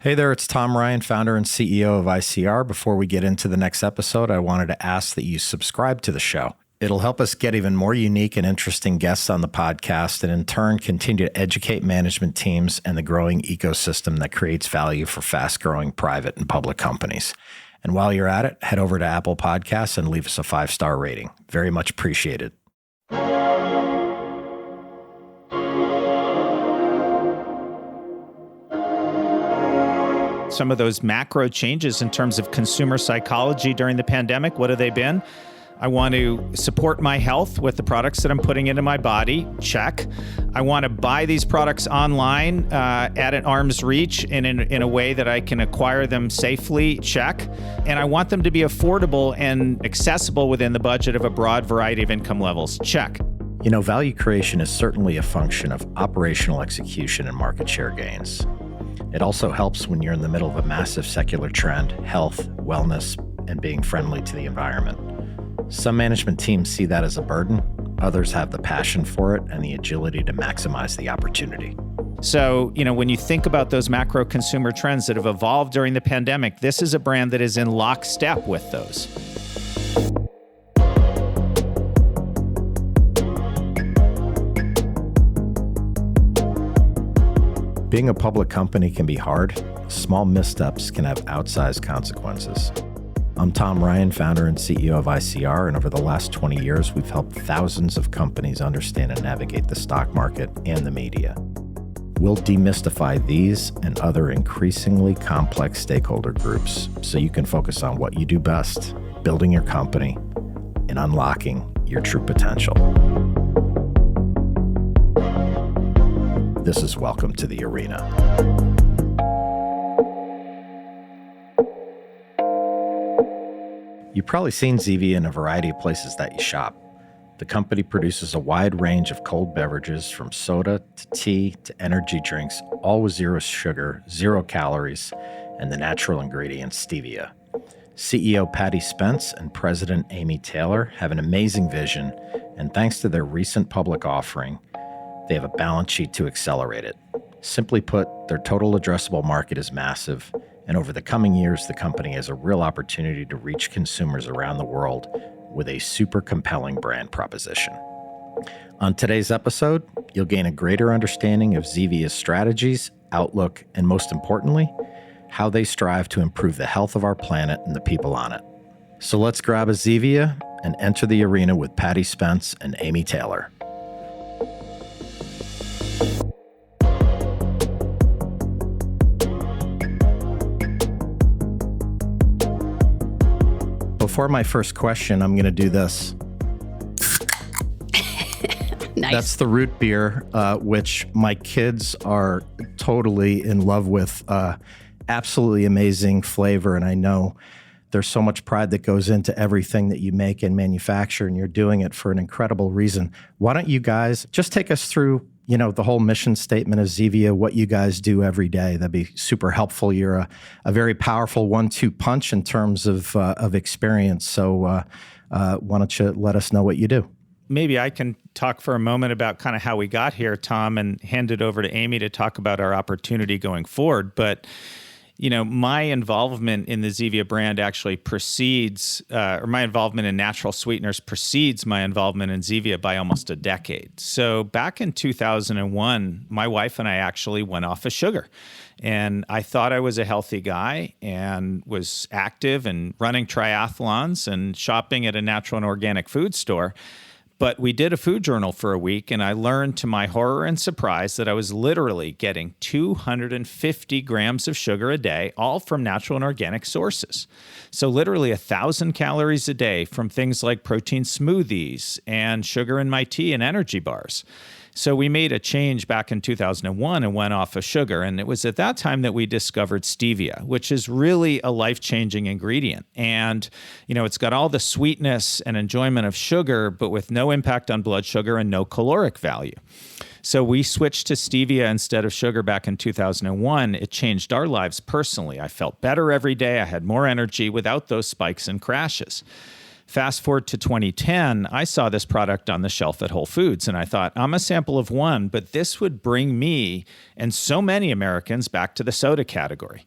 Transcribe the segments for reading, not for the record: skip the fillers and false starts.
Hey there, it's Tom Ryan, founder and CEO of ICR. Before we get into the next episode, I wanted to ask that you subscribe to the show. It'll help us get even more unique and interesting guests on the podcast and in turn continue to educate management teams and the growing ecosystem that creates value for fast-growing private and public companies. And while you're at it, head over to Apple Podcasts and leave us a 5-star rating. Very much appreciated. Some of those macro changes in terms of consumer psychology during the pandemic, what have they been? I want to support my health with the products that I'm putting into my body. Check. I want to buy these products online at an arm's reach and in a way that I can acquire them safely. Check. And I want them to be affordable and accessible within the budget of a broad variety of income levels. Check. You know, value creation is certainly a function of operational execution and market share gains. It also helps when you're in the middle of a massive secular trend, health, wellness, and being friendly to the environment. Some management teams see that as a burden. Others have the passion for it and the agility to maximize the opportunity. So, when you think about those macro consumer trends that have evolved during the pandemic, this is a brand that is in lockstep with those. Being a public company can be hard. Small missteps can have outsized consequences. I'm Tom Ryan, founder and CEO of ICR, and over the last 20 years, we've helped thousands of companies understand and navigate the stock market and the media. We'll demystify these and other increasingly complex stakeholder groups so you can focus on what you do best, building your company and unlocking your true potential. This is Welcome to the Arena. You've probably seen Zevia in a variety of places that you shop. The company produces a wide range of cold beverages from soda to tea to energy drinks, all with zero sugar, 0 calories, and the natural ingredient stevia. CEO Paddy Spence and President Amy Taylor have an amazing vision, and thanks to their recent public offering, they have a balance sheet to accelerate it. Simply put, their total addressable market is massive, and over the coming years, the company has a real opportunity to reach consumers around the world with a super compelling brand proposition. On today's episode, you'll gain a greater understanding of Zevia's strategies, outlook, and most importantly, how they strive to improve the health of our planet and the people on it. So let's grab a Zevia and enter the arena with Paddy Spence and Amy Taylor. Before my first question, I'm going to do this. Nice. That's the root beer, which my kids are totally in love with. Absolutely amazing flavor. And I know there's so much pride that goes into everything that you make and manufacture, and you're doing it for an incredible reason. Why don't you guys just take us through, the whole mission statement of Zevia, what you guys do every day? That'd be super helpful. You're a very powerful 1-2 punch in terms of experience. So why don't you let us know what you do? Maybe I can talk for a moment about kind of how we got here, Tom, and hand it over to Amy to talk about our opportunity going forward. But my involvement in the Zevia brand actually precedes, or my involvement in natural sweeteners precedes my involvement in Zevia by almost a decade. So back in 2001, my wife and I actually went off of sugar. And I thought I was a healthy guy and was active and running triathlons and shopping at a natural and organic food store. But we did a food journal for a week, and I learned to my horror and surprise that I was literally getting 250 grams of sugar a day, all from natural and organic sources. So literally 1,000 calories a day from things like protein smoothies and sugar in my tea and energy bars. So we made a change back in 2001 and went off of sugar. And it was at that time that we discovered stevia, which is really a life-changing ingredient. And, it's got all the sweetness and enjoyment of sugar, but with no impact on blood sugar and no caloric value. So we switched to stevia instead of sugar back in 2001. It changed our lives personally. I felt better every day. I had more energy without those spikes and crashes. Fast forward to 2010, I saw this product on the shelf at Whole Foods, and I thought, I'm a sample of one, but this would bring me and so many Americans back to the soda category.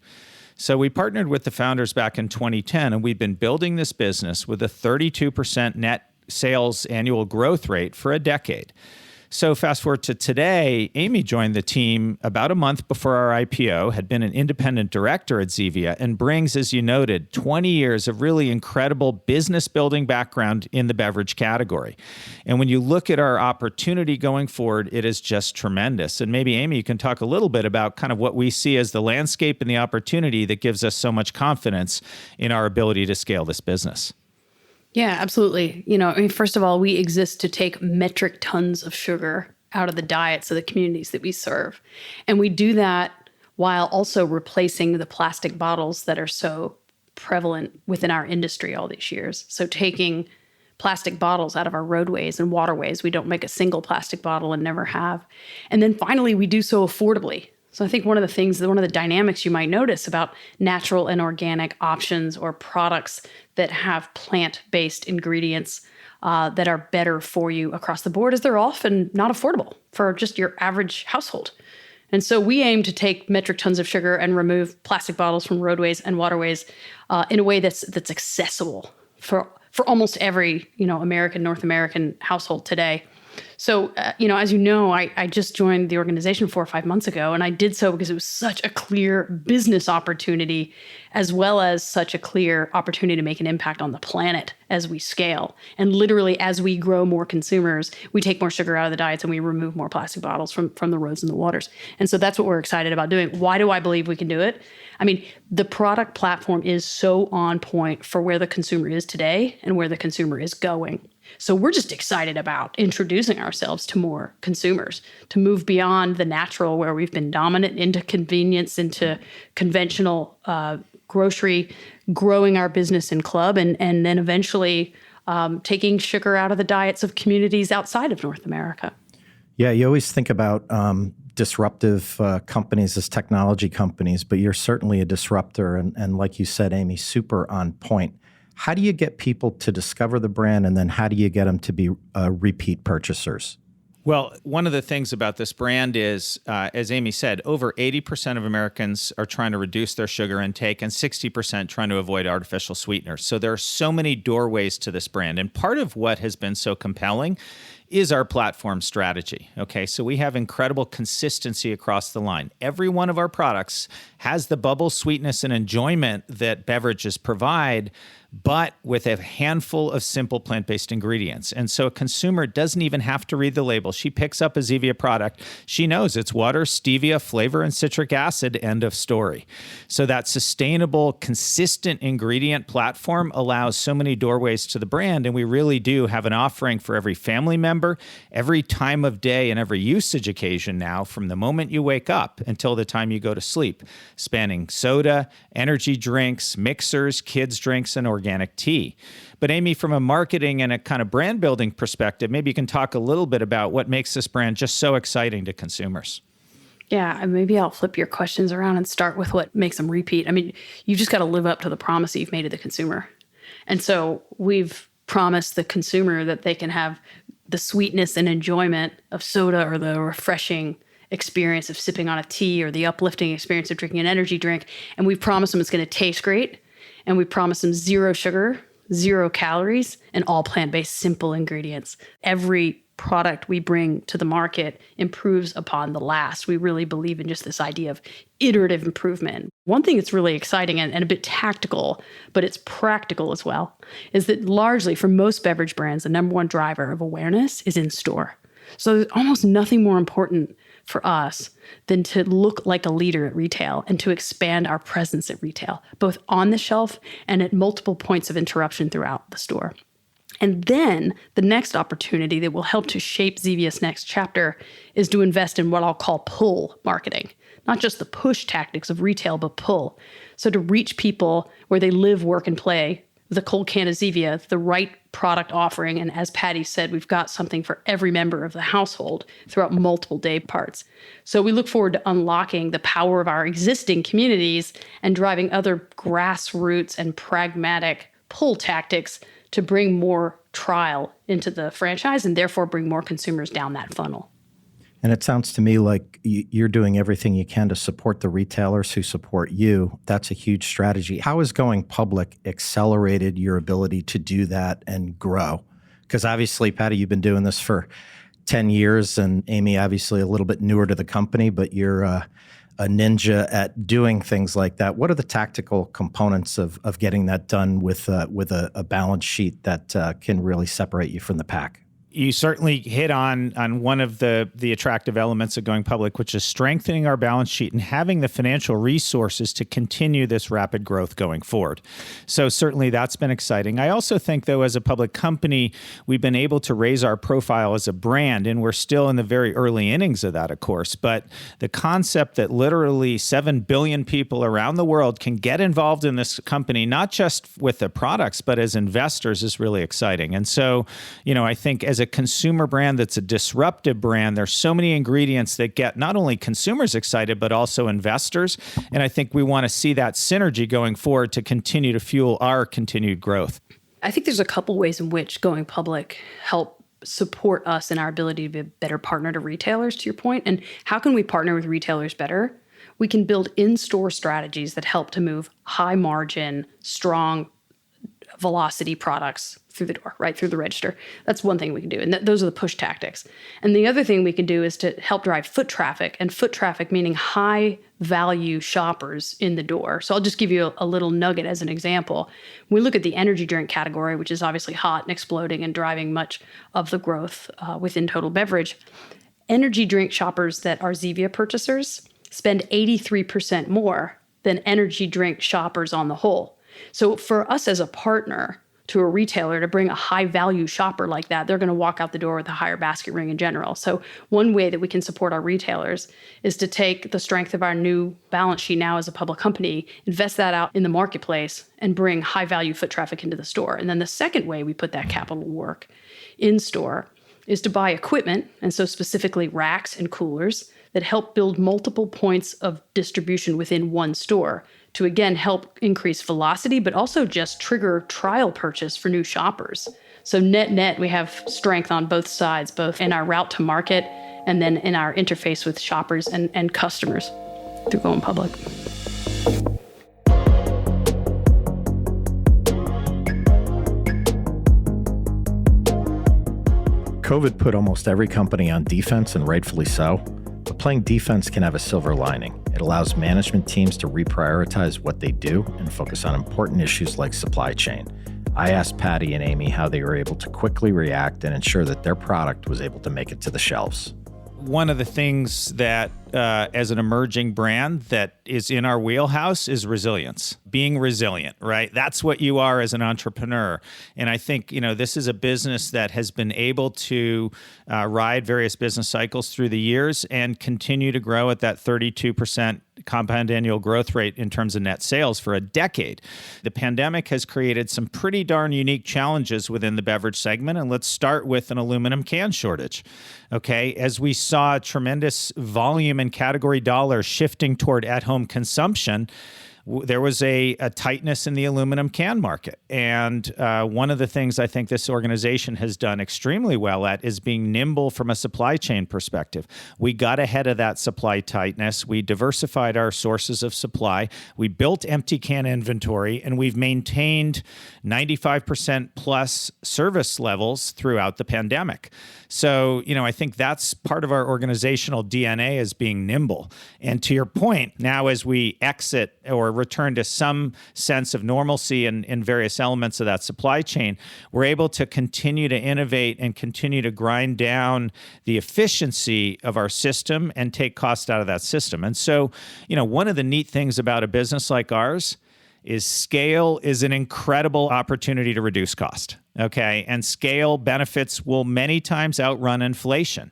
So we partnered with the founders back in 2010, and we've been building this business with a 32% net sales annual growth rate for a decade. So fast forward to today, Amy joined the team about a month before our IPO, had been an independent director at Zevia, and brings, as you noted, 20 years of really incredible business building background in the beverage category. And when you look at our opportunity going forward, it is just tremendous. And maybe, Amy, you can talk a little bit about kind of what we see as the landscape and the opportunity that gives us so much confidence in our ability to scale this business. Yeah, absolutely. I mean, first of all, we exist to take metric tons of sugar out of the diets of the communities that we serve. And we do that while also replacing the plastic bottles that are so prevalent within our industry all these years. So taking plastic bottles out of our roadways and waterways. We don't make a single plastic bottle and never have. And then finally, we do so affordably. So I think one of the dynamics you might notice about natural and organic options or products that have plant-based ingredients that are better for you across the board is they're often not affordable for just your average household. And so we aim to take metric tons of sugar and remove plastic bottles from roadways and waterways in a way that's accessible for almost every North American household today. So, as you know, I just joined the organization 4 or 5 months ago, and I did so because it was such a clear business opportunity, as well as such a clear opportunity to make an impact on the planet as we scale. And literally, as we grow more consumers, we take more sugar out of the diets and we remove more plastic bottles from the roads and the waters. And so that's what we're excited about doing. Why do I believe we can do it? I mean, the product platform is so on point for where the consumer is today and where the consumer is going. So we're just excited about introducing ourselves to more consumers, to move beyond the natural where we've been dominant into convenience, into conventional grocery, growing our business in club, and then eventually taking sugar out of the diets of communities outside of North America. Yeah, you always think about disruptive companies as technology companies, but you're certainly a disruptor. And like you said, Amy, super on point. How do you get people to discover the brand, and then how do you get them to be repeat purchasers? Well, one of the things about this brand is, as Amy said, over 80% of Americans are trying to reduce their sugar intake and 60% trying to avoid artificial sweeteners. So there are so many doorways to this brand. And part of what has been so compelling is our platform strategy. Okay, so we have incredible consistency across the line. Every one of our products has the bubble, sweetness, and enjoyment that beverages provide, but with a handful of simple plant-based ingredients. And so a consumer doesn't even have to read the label. She picks up a Zevia product. She knows it's water, stevia, flavor, and citric acid, end of story. So that sustainable, consistent ingredient platform allows so many doorways to the brand, and we really do have an offering for every family member, every time of day, and every usage occasion now, from the moment you wake up until the time you go to sleep, spanning soda, energy drinks, mixers, kids' drinks, and organic tea. But Amy, from a marketing and a kind of brand building perspective, maybe you can talk a little bit about what makes this brand just so exciting to consumers. Yeah, and maybe I'll flip your questions around and start with what makes them repeat. I mean, you've just got to live up to the promise that you've made to the consumer. And so we've promised the consumer that they can have the sweetness and enjoyment of soda, or the refreshing experience of sipping on a tea, or the uplifting experience of drinking an energy drink. And we've promised them it's going to taste great. And we promise them 0 sugar, 0 calories, and all plant-based simple ingredients. Every product we bring to the market improves upon the last. We really believe in just this idea of iterative improvement. One thing that's really exciting and a bit tactical, but it's practical as well, is that largely for most beverage brands, the number one driver of awareness is in store. So there's almost nothing more important for us than to look like a leader at retail and to expand our presence at retail, both on the shelf and at multiple points of interruption throughout the store. And then the next opportunity that will help to shape Zevia's next chapter is to invest in what I'll call pull marketing, not just the push tactics of retail, but pull. So to reach people where they live, work, and play, the cold can of Zevia, the right product offering. And as Paddy said, we've got something for every member of the household throughout multiple day parts. So we look forward to unlocking the power of our existing communities and driving other grassroots and pragmatic pull tactics to bring more trial into the franchise and therefore bring more consumers down that funnel. And it sounds to me like you're doing everything you can to support the retailers who support you. That's a huge strategy. How has going public accelerated your ability to do that and grow? Because obviously, Paddy, you've been doing this for 10 years, and Amy, obviously a little bit newer to the company, but you're a ninja at doing things like that. What are the tactical components of getting that done with a balance sheet that can really separate you from the pack? You certainly hit on one of the attractive elements of going public, which is strengthening our balance sheet and having the financial resources to continue this rapid growth going forward. So certainly that's been exciting. I also think, though, as a public company, we've been able to raise our profile as a brand, and we're still in the very early innings of that, of course. But the concept that literally 7 billion people around the world can get involved in this company, not just with the products, but as investors, is really exciting. And so, I think as a consumer brand that's a disruptive brand, there's so many ingredients that get not only consumers excited, but also investors. And I think we want to see that synergy going forward to continue to fuel our continued growth. I think there's a couple ways in which going public help support us in our ability to be a better partner to retailers, to your point. And how can we partner with retailers better? We can build in-store strategies that help to move high margin, strong velocity products through the door, right through the register. That's one thing we can do. And those are the push tactics. And the other thing we can do is to help drive foot traffic, and foot traffic meaning high value shoppers in the door. So I'll just give you a little nugget as an example. When we look at the energy drink category, which is obviously hot and exploding and driving much of the growth within total beverage, energy drink shoppers that are Zevia purchasers spend 83% more than energy drink shoppers on the whole. So for us as a partner to a retailer to bring a high value shopper like that, they're going to walk out the door with a higher basket ring in general. So one way that we can support our retailers is to take the strength of our new balance sheet now as a public company, invest that out in the marketplace, and bring high value foot traffic into the store. And then the second way we put that capital to work in store is to buy equipment, and so specifically racks and coolers that help build multiple points of distribution within one store to, again, help increase velocity, but also just trigger trial purchase for new shoppers. So net, we have strength on both sides, both in our route to market and then in our interface with shoppers and customers through going public. COVID put almost every company on defense, and rightfully so. But playing defense can have a silver lining. It allows management teams to reprioritize what they do and focus on important issues like supply chain. I asked Paddy and Amy how they were able to quickly react and ensure that their product was able to make it to the shelves. One of the things that, as an emerging brand that is in our wheelhouse, is resilience. Being resilient, right? That's what you are as an entrepreneur. And I think, this is a business that has been able to ride various business cycles through the years and continue to grow at that 32% compound annual growth rate in terms of net sales for a decade. The pandemic has created some pretty darn unique challenges within the beverage segment. And let's start with an aluminum can shortage. Okay, as we saw tremendous volume and category dollars shifting toward at-home consumption, there was a tightness in the aluminum can market. And one of the things I think this organization has done extremely well at is being nimble from a supply chain perspective. We got ahead of that supply tightness. We diversified our sources of supply. We built empty can inventory, and we've maintained 95% plus service levels throughout the pandemic. So, I think that's part of our organizational DNA as being nimble. And to your point, now as we exit or return to some sense of normalcy in various elements of that supply chain, we're able to continue to innovate and continue to grind down the efficiency of our system and take cost out of that system. And so, one of the neat things about a business like ours is scale is an incredible opportunity to reduce cost, okay? And scale benefits will many times outrun inflation.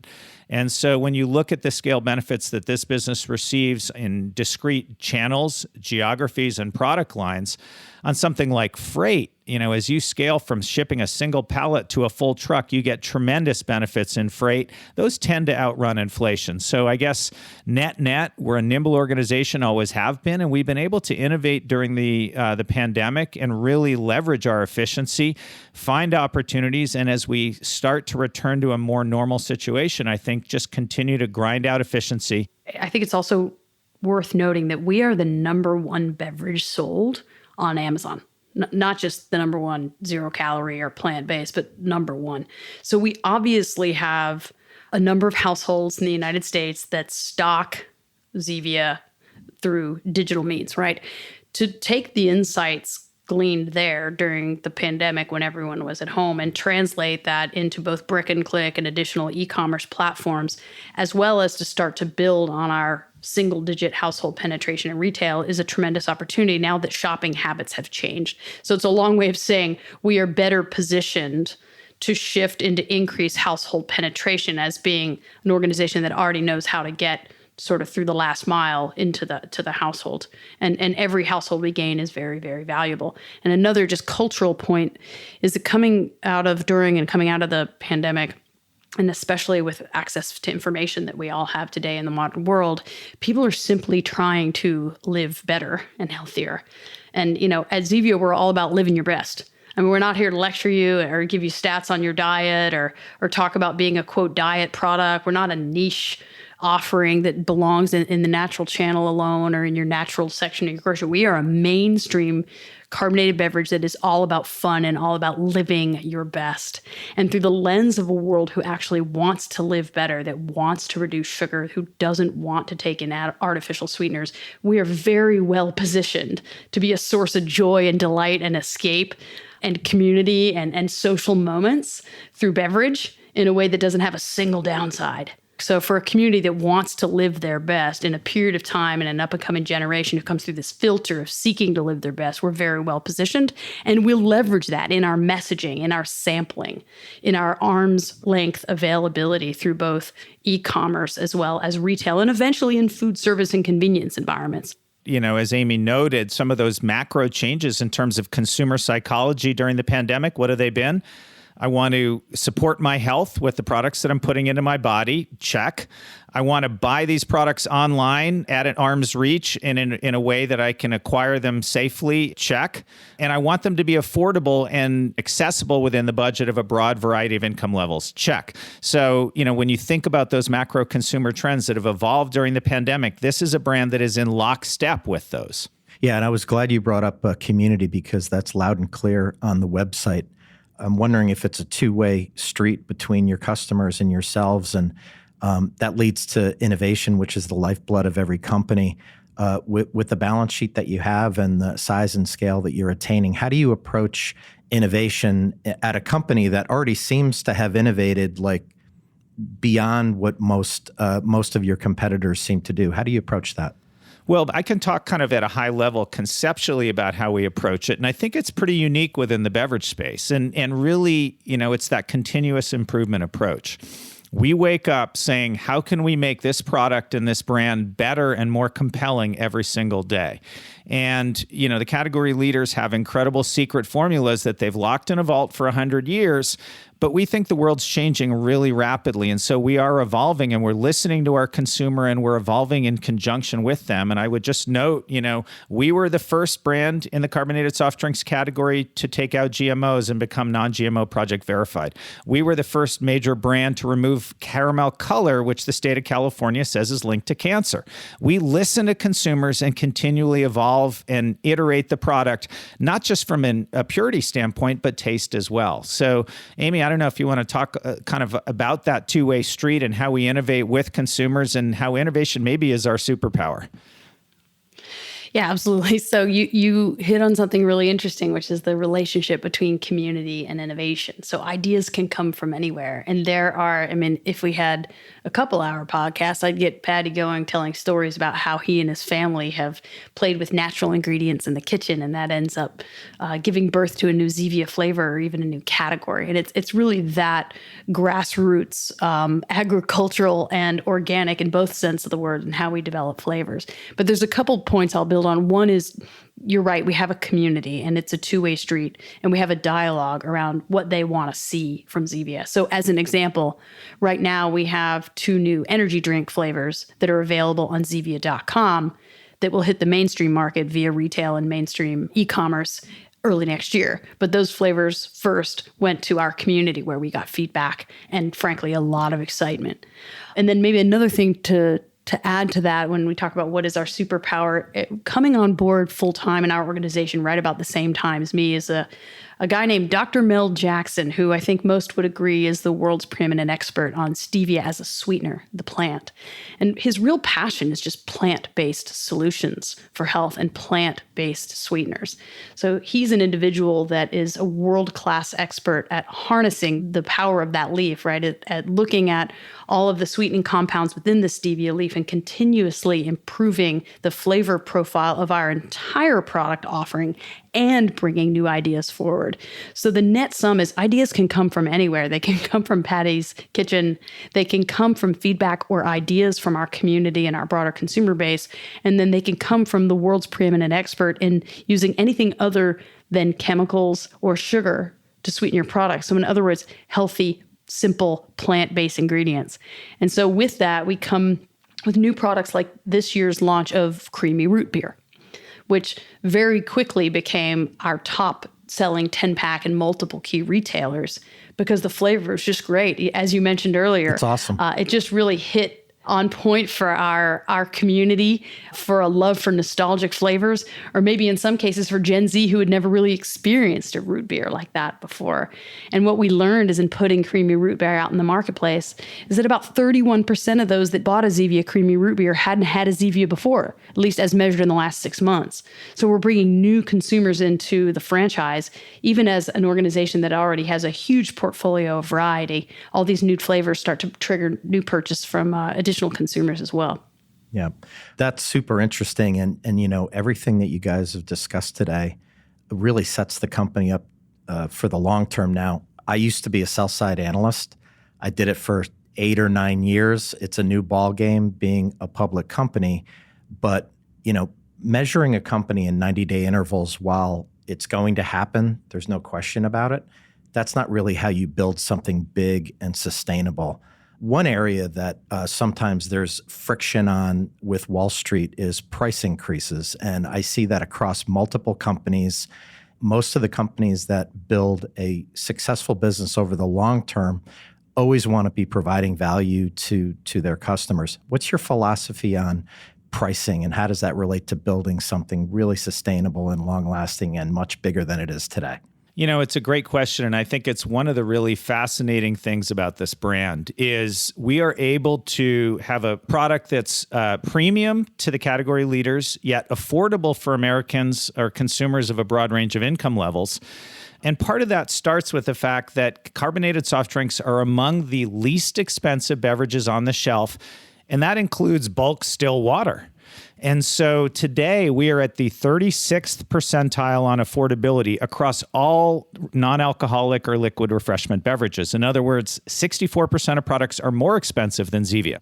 And so when you look at the scale benefits that this business receives in discrete channels, geographies, and product lines, on something like freight, as you scale from shipping a single pallet to a full truck, you get tremendous benefits in freight. Those tend to outrun inflation. So I guess net, we're a nimble organization, always have been, and we've been able to innovate during the pandemic and really leverage our efficiency, find opportunities, and as we start to return to a more normal situation, I think just continue to grind out efficiency. I think it's also worth noting that we are the number one beverage sold on Amazon. Not just the number one 0 calorie or plant-based, but number one. So we obviously have a number of households in the United States that stock Zevia through digital means, right? To take the insights gleaned there during the pandemic when everyone was at home and translate that into both brick and click and additional e-commerce platforms, as well as to start to build on our single-digit household penetration in retail is a tremendous opportunity now that shopping habits have changed. So it's a long way of saying we are better positioned to shift into increased household penetration as being an organization that already knows how to get sort of through the last mile into the household. And every household we gain is very, very valuable. And another just cultural point is that coming out of the pandemic, and especially with access to information that we all have today in the modern world, people are simply trying to live better and healthier. And, at Zevia, we're all about living your best. I mean, we're not here to lecture you or give you stats on your diet or talk about being a, quote, diet product. We're not a niche offering that belongs in the natural channel alone or in your natural section of your grocery. We are a mainstream carbonated beverage that is all about fun and all about living your best. And through the lens of a world who actually wants to live better, that wants to reduce sugar, who doesn't want to take in artificial sweeteners, we are very well positioned to be a source of joy and delight and escape and community and social moments through beverage in a way that doesn't have a single downside. So for a community that wants to live their best in a period of time and an up-and-coming generation who comes through this filter of seeking to live their best, we're very well positioned. And we'll leverage that in our messaging, in our sampling, in our arm's length availability through both e-commerce as well as retail and eventually in food service and convenience environments. As Amy noted, some of those macro changes in terms of consumer psychology during the pandemic, what have they been? I want to support my health with the products that I'm putting into my body. Check. I want to buy these products online at an arm's reach and in a way that I can acquire them safely. Check. And I want them to be affordable and accessible within the budget of a broad variety of income levels. Check. So, when you think about those macro consumer trends that have evolved during the pandemic, this is a brand that is in lockstep with those. Yeah, and I was glad you brought up community because that's loud and clear on the website. I'm wondering if it's a two-way street between your customers and yourselves, and that leads to innovation, which is the lifeblood of every company. With the balance sheet that you have and the size and scale that you're attaining, how do you approach innovation at a company that already seems to have innovated like beyond what most of your competitors seem to do? How do you approach that? Well, I can talk kind of at a high level conceptually about how we approach it. And I think it's pretty unique within the beverage space. And really, it's that continuous improvement approach. We wake up saying, how can we make this product and this brand better and more compelling every single day? And, the category leaders have incredible secret formulas that they've locked in a vault for 100 years. But we think the world's changing really rapidly. And so we are evolving and we're listening to our consumer and we're evolving in conjunction with them. And I would just note, we were the first brand in the carbonated soft drinks category to take out GMOs and become non-GMO project verified. We were the first major brand to remove caramel color, which the state of California says is linked to cancer. We listen to consumers and continually evolve and iterate the product, not just from a purity standpoint, but taste as well. So, Amy, I don't know if you want to talk kind of about that two-way street and how we innovate with consumers and how innovation maybe is our superpower. Yeah, absolutely. So you hit on something really interesting, which is the relationship between community and innovation. So ideas can come from anywhere. And if we had a couple-hour podcast, I'd get Paddy going, telling stories about how he and his family have played with natural ingredients in the kitchen, and that ends up giving birth to a new Zevia flavor or even a new category. And it's really that grassroots, agricultural and organic in both sense of the word and how we develop flavors. But there's a couple points I'll build on. One is you're right, we have a community and it's a two-way street, and we have a dialogue around what they want to see from Zevia. So as an example, right now we have 2 new energy drink flavors that are available on Zevia.com that will hit the mainstream market via retail and mainstream e-commerce early next year. But those flavors first went to our community where we got feedback and frankly, a lot of excitement. And then maybe another thing to add to that, when we talk about what is our superpower, coming on board full-time in our organization right about the same time as me is a guy named Dr. Mel Jackson, who I think most would agree is the world's preeminent expert on stevia as a sweetener, the plant. And his real passion is just plant-based solutions for health and plant-based sweeteners. So he's an individual that is a world-class expert at harnessing the power of that leaf, right? At looking at all of the sweetening compounds within the stevia leaf and continuously improving the flavor profile of our entire product offering and bringing new ideas forward. So the net sum is ideas can come from anywhere. They can come from Paddy's kitchen. They can come from feedback or ideas from our community and our broader consumer base. And then they can come from the world's preeminent expert in using anything other than chemicals or sugar to sweeten your product. So in other words, healthy, simple, plant-based ingredients. And so with that, we come with new products like this year's launch of creamy root beer, which very quickly became our top selling 10-pack in multiple key retailers because the flavor is just great. As you mentioned earlier, it's awesome. It just really hit on point for our community, for a love for nostalgic flavors, or maybe in some cases for Gen Z who had never really experienced a root beer like that before. And what we learned is in putting creamy root beer out in the marketplace is that about 31% of those that bought a Zevia creamy root beer hadn't had a Zevia before, at least as measured in the last 6 months. So we're bringing new consumers into the franchise, even as an organization that already has a huge portfolio of variety. All these new flavors start to trigger new purchase from additional consumers as well. Yeah, that's super interesting. And you know, everything that you guys have discussed today really sets the company up for the long term now. I used to be a sell-side analyst. I did it for 8 or 9 years. It's a new ball game being a public company. But, you know, measuring a company in 90-day intervals while it's going to happen, there's no question about it. That's not really how you build something big and sustainable. One area that sometimes there's friction on with Wall Street is price increases. And I see that across multiple companies. Most of the companies that build a successful business over the long term always want to be providing value to their customers. What's your philosophy on pricing, and how does that relate to building something really sustainable and long-lasting and much bigger than it is today? You know, it's a great question, and I think it's one of the really fascinating things about this brand is we are able to have a product that's premium to the category leaders, yet affordable for Americans or consumers of a broad range of income levels. And part of that starts with the fact that carbonated soft drinks are among the least expensive beverages on the shelf, and that includes bulk still water. And so today we are at the 36th percentile on affordability across all non-alcoholic or liquid refreshment beverages. In other words, 64% of products are more expensive than Zevia.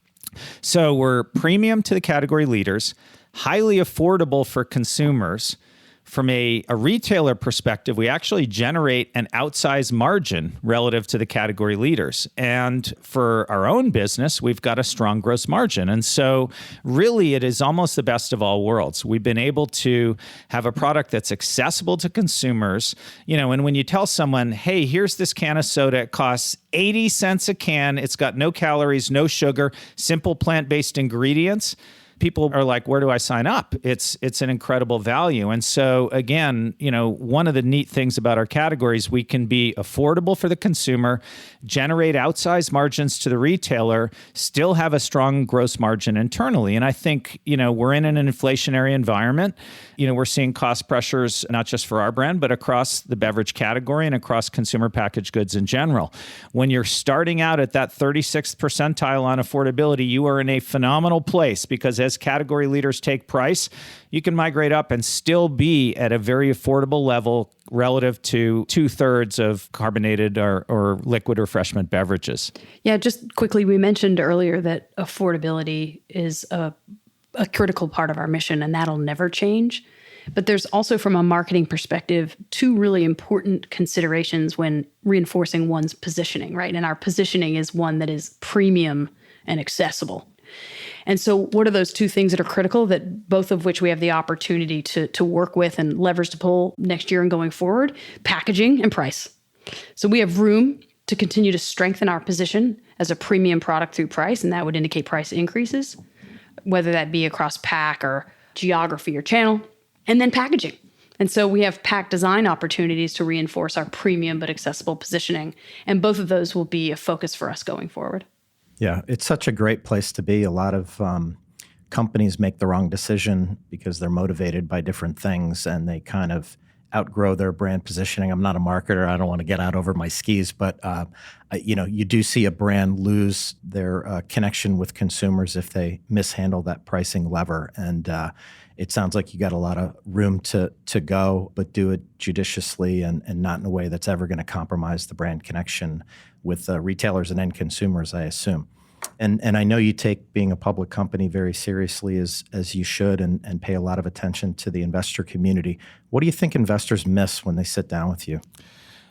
So we're premium to the category leaders, highly affordable for consumers. From a retailer perspective, we actually generate an outsized margin relative to the category leaders. And for our own business, we've got a strong gross margin. And so really, it is almost the best of all worlds. We've been able to have a product that's accessible to consumers. You know, and when you tell someone, hey, here's this can of soda, it costs 80 cents a can, it's got no calories, no sugar, simple plant-based ingredients, people are like, where do I sign up? It's an incredible value. And so again, you know, one of the neat things about our categories, we can be affordable for the consumer, generate outsized margins to the retailer, still have a strong gross margin internally. And I think, you know, we're in an inflationary environment. You know, we're seeing cost pressures, not just for our brand, but across the beverage category and across consumer packaged goods in general. When you're starting out at that 36th percentile on affordability, you are in a phenomenal place because as category leaders take price, you can migrate up and still be at a very affordable level relative to 2/3 of carbonated or liquid refreshment beverages. Yeah, just quickly, we mentioned earlier that affordability is a critical part of our mission, and that'll never change. But there's also, from a marketing perspective, two really important considerations when reinforcing one's positioning, right? And our positioning is one that is premium and accessible. And so what are those two things that are critical, that both of which we have the opportunity to work with and levers to pull next year and going forward? Packaging and price. So we have room to continue to strengthen our position as a premium product through price, and that would indicate price increases, whether that be across pack or geography or channel. And then packaging. And so we have pack design opportunities to reinforce our premium but accessible positioning. And both of those will be a focus for us going forward. Yeah, it's such a great place to be. A lot of companies make the wrong decision because they're motivated by different things and they kind of outgrow their brand positioning. I'm not a marketer. I don't want to get out over my skis, but you do see a brand lose their connection with consumers if they mishandle that pricing lever. And it sounds like you got a lot of room to go, but do it judiciously and not in a way that's ever going to compromise the brand connection with retailers and end consumers, I assume. And I know you take being a public company very seriously, as you should, and pay a lot of attention to the investor community. What do you think investors miss when they sit down with you?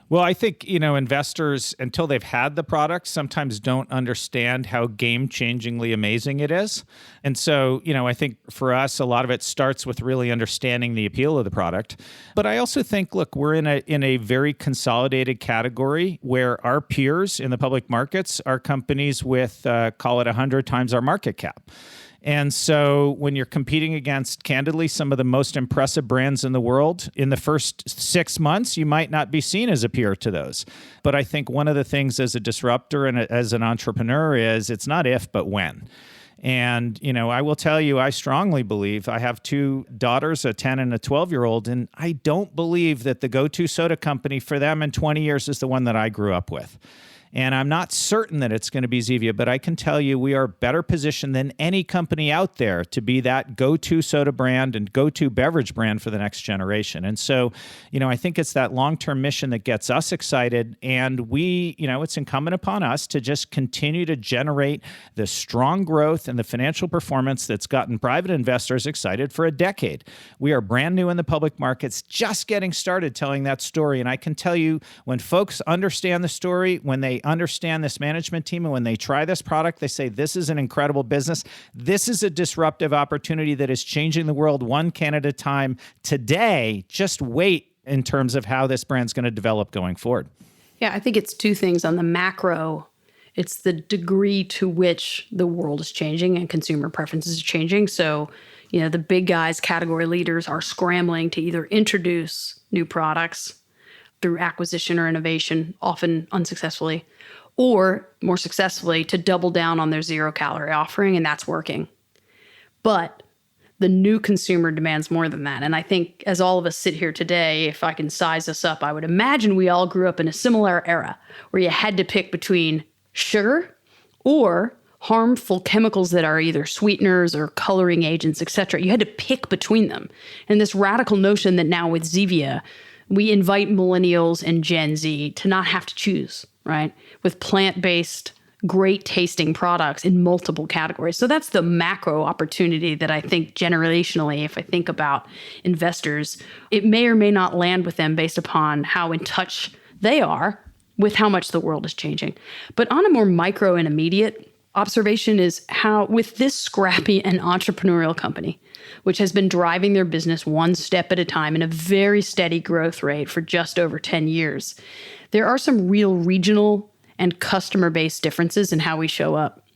Well, I think, investors, until they've had the product, sometimes don't understand how game-changingly amazing it is. And so, I think for us, a lot of it starts with really understanding the appeal of the product. But I also think, look, we're in a very consolidated category where our peers in the public markets are companies with, call it 100 times our market cap. And so when you're competing against, candidly, some of the most impressive brands in the world, in the first 6 months, you might not be seen as a peer to those. But I think one of the things as a disruptor and as an entrepreneur is it's not if, but when. And, I will tell you, I strongly believe, I have two daughters, a 10 and a 12-year-old, and I don't believe that the go-to soda company for them in 20 years is the one that I grew up with. And I'm not certain that it's going to be Zevia, but I can tell you we are better positioned than any company out there to be that go-to soda brand and go-to beverage brand for the next generation. And so, I think it's that long-term mission that gets us excited. And we, it's incumbent upon us to just continue to generate the strong growth and the financial performance that's gotten private investors excited for a decade. We are brand new in the public markets, just getting started telling that story. And I can tell you, when folks understand the story, when they understand this management team, and when they try this product, they say, this is an incredible business. This is a disruptive opportunity that is changing the world one can at a time. Today, just wait in terms of how this brand's going to develop going forward. Yeah, I think it's two things. On the macro, it's the degree to which the world is changing and consumer preferences are changing. So, the big guys, category leaders, are scrambling to either introduce new products through acquisition or innovation, often unsuccessfully, or more successfully to double down on their zero-calorie offering, and that's working. But the new consumer demands more than that. And I think as all of us sit here today, if I can size us up, I would imagine we all grew up in a similar era where you had to pick between sugar or harmful chemicals that are either sweeteners or coloring agents, et cetera. You had to pick between them. And this radical notion that now with Zevia, we invite millennials and Gen Z to not have to choose, right? With plant-based, great tasting products in multiple categories. So that's the macro opportunity that I think generationally, if I think about investors, it may or may not land with them based upon how in touch they are with how much the world is changing. But on a more micro and immediate observation is how, with this scrappy and entrepreneurial company, which has been driving their business one step at a time in a very steady growth rate for just over 10 years, there are some real regional and customer-based differences in how we show up.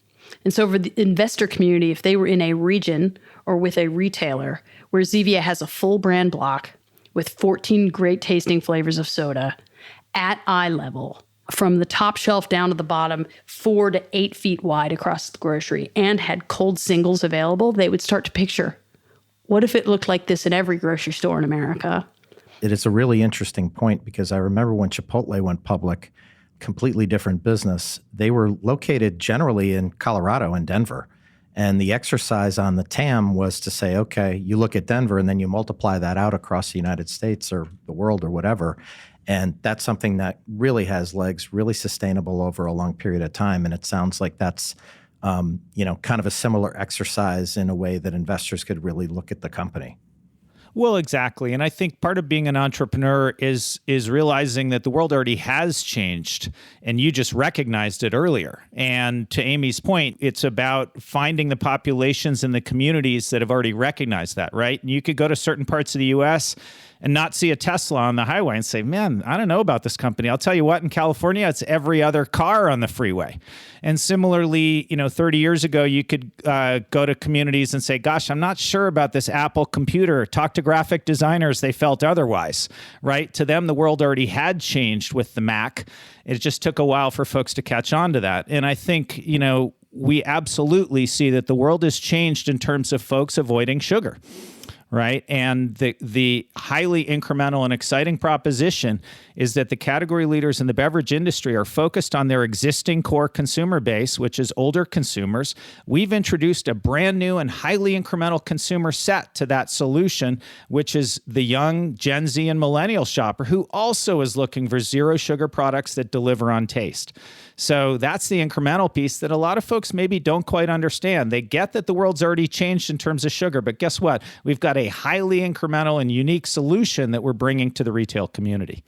And so for the investor community, if they were in a region or with a retailer where Zevia has a full brand block with 14 great tasting flavors of soda at eye level, from the top shelf down to the bottom, 4 to 8 feet wide across the grocery, and had cold singles available, they would start to picture, what if it looked like this in every grocery store in America? It is a really interesting point because I remember when Chipotle went public, completely different business. They were located generally in Colorado and Denver. And the exercise on the TAM was to say, okay, you look at Denver and then you multiply that out across the United States or the world or whatever. And that's something that really has legs, really sustainable over a long period of time. And it sounds like that's, kind of a similar exercise in a way that investors could really look at the company. Well, exactly. And I think part of being an entrepreneur is realizing that the world already has changed and you just recognized it earlier. And to Amy's point, it's about finding the populations and the communities that have already recognized that, right? And you could go to certain parts of the US and not see a Tesla on the highway and say, man, I don't know about this company. I'll tell you what, in California, it's every other car on the freeway. And similarly, 30 years ago, you could go to communities and say, gosh, I'm not sure about this Apple computer. Talk to graphic designers. They felt otherwise, right? To them, the world already had changed with the Mac. It just took a while for folks to catch on to that. And I think, we absolutely see that the world has changed in terms of folks avoiding sugar. Right. And the highly incremental and exciting proposition is that the category leaders in the beverage industry are focused on their existing core consumer base, which is older consumers. We've introduced a brand new and highly incremental consumer set to that solution, which is the young Gen Z and millennial shopper who also is looking for zero sugar products that deliver on taste. So that's the incremental piece that a lot of folks maybe don't quite understand. They get that the world's already changed in terms of sugar, but guess what? We've got a highly incremental and unique solution that we're bringing to the retail community.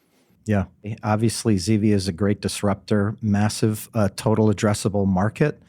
Yeah, obviously Zevia is a great disruptor, massive total addressable market,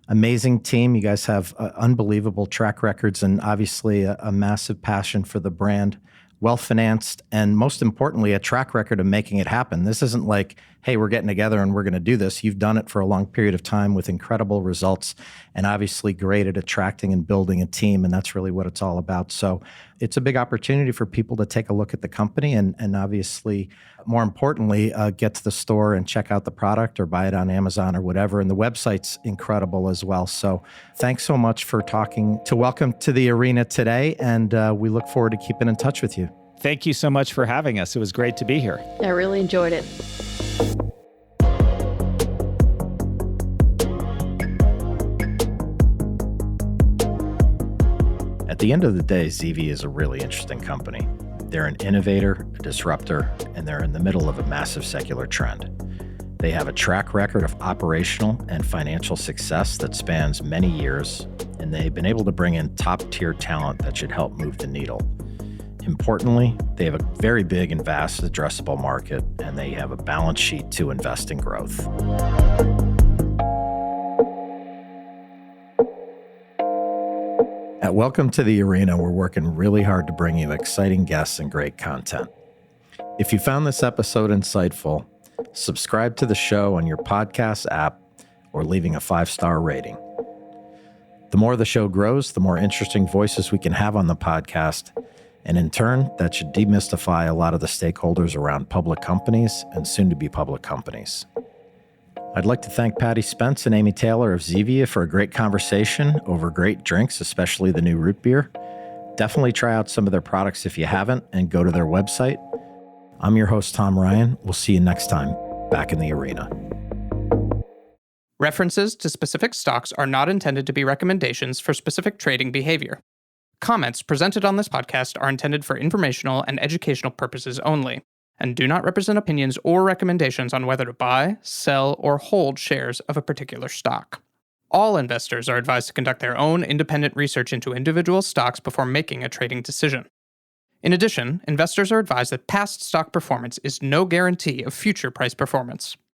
amazing team. You guys have unbelievable track records and obviously a massive passion for the brand, well-financed, and most importantly, a track record of making it happen. This isn't like, hey, we're getting together and we're going to do this. You've done it for a long period of time with incredible results and obviously great at attracting and building a team. And that's really what it's all about. So it's a big opportunity for people to take a look at the company and obviously, more importantly, get to the store and check out the product or buy it on Amazon or whatever. And the website's incredible as well. So thanks so much for welcome to the arena today. And we look forward to keeping in touch with you. Thank you so much for having us. It was great to be here. I really enjoyed it. At the end of the day, Zevia is a really interesting company. They're an innovator, a disruptor, and they're in the middle of a massive secular trend. They have a track record of operational and financial success that spans many years, and they've been able to bring in top-tier talent that should help move the needle. Importantly, they have a very big and vast addressable market, and they have a balance sheet to invest in growth. At Welcome to the Arena, we're working really hard to bring you exciting guests and great content. If you found this episode insightful, subscribe to the show on your podcast app or leaving a 5-star rating. The more the show grows, the more interesting voices we can have on the podcast. And in turn, that should demystify a lot of the stakeholders around public companies and soon-to-be public companies. I'd like to thank Paddy Spence and Amy Taylor of Zevia for a great conversation over great drinks, especially the new root beer. Definitely try out some of their products if you haven't and go to their website. I'm your host, Tom Ryan. We'll see you next time back in the arena. References to specific stocks are not intended to be recommendations for specific trading behavior. Comments presented on this podcast are intended for informational and educational purposes only, and do not represent opinions or recommendations on whether to buy, sell, or hold shares of a particular stock. All investors are advised to conduct their own independent research into individual stocks before making a trading decision. In addition, investors are advised that past stock performance is no guarantee of future price performance.